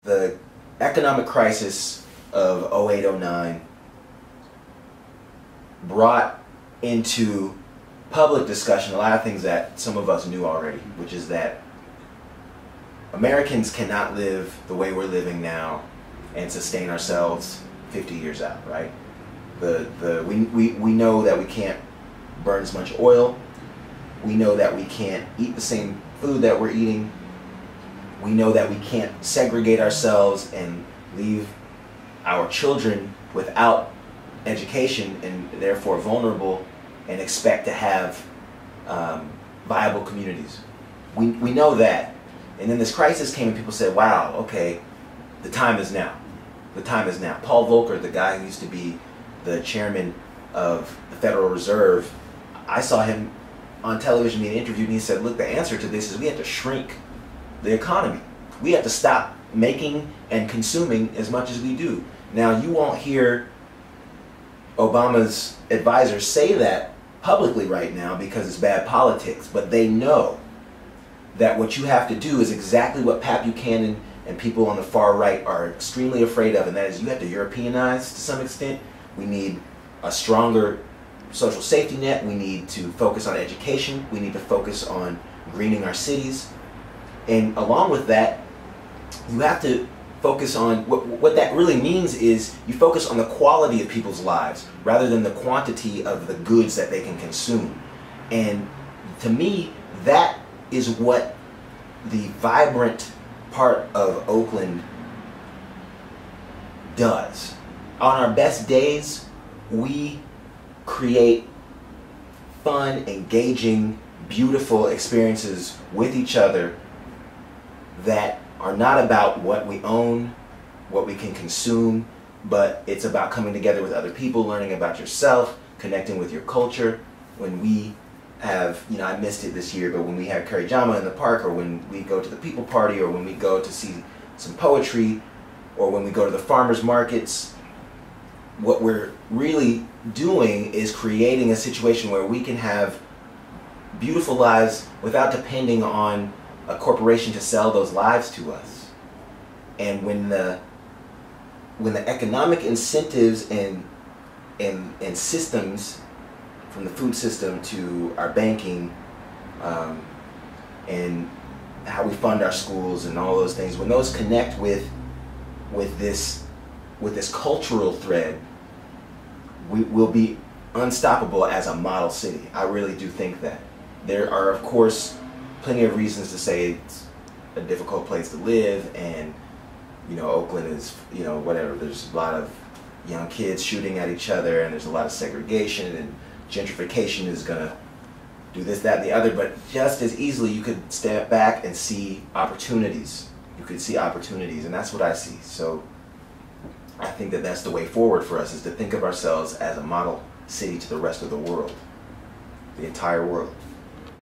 The economic crisis of 08-09 brought into public discussion a lot of things that some of us knew already, which is that Americans cannot live the way we're living now and sustain ourselves 50 years out, right? We know that we can't burn as much oil. We know that we can't eat the same food that we're eating. We know that we can't segregate ourselves and leave our children without education and therefore vulnerable and expect to have viable communities. We know that. And then this crisis came and people said, wow, okay, the time is now. The time is now. Paul Volcker, the guy who used to be the chairman of the Federal Reserve, I saw him on television being interviewed and he said, look, the answer to this is we have to shrink the economy. We have to stop making and consuming as much as we do. Now, you won't hear Obama's advisors say that publicly right now because it's bad politics, but they know that what you have to do is exactly what Pat Buchanan and people on the far right are extremely afraid of, and that is you have to Europeanize to some extent. We need a stronger social safety net. We need to focus on education. We need to focus on greening our cities. And along with that, you have to focus on what that really means is you focus on the quality of people's lives rather than the quantity of the goods that they can consume. And to me, that is what the vibrant part of Oakland does. On our best days, we create fun, engaging, beautiful experiences with each other that are not about what we own, what we can consume, but it's about coming together with other people, learning about yourself, connecting with your culture. When we have, I missed it this year, but when we have Curry Jama in the park, or when we go to the people party, or when we go to see some poetry, or when we go to the farmers markets, what we're really doing is creating a situation where we can have beautiful lives without depending on a corporation to sell those lives to us. And when the economic incentives and systems, from the food system to our banking and how we fund our schools and all those things, when those connect with this cultural thread, we will be unstoppable as a model city. I really do think that. There are, of course, plenty of reasons to say it's a difficult place to live, and Oakland is, whatever, there's a lot of young kids shooting at each other, and there's a lot of segregation, and gentrification is gonna do this, that, and the other, but just as easily you could step back and see opportunities. You could see opportunities, and that's what I see. So I think that that's the way forward for us, is to think of ourselves as a model city to the rest of the world, the entire world.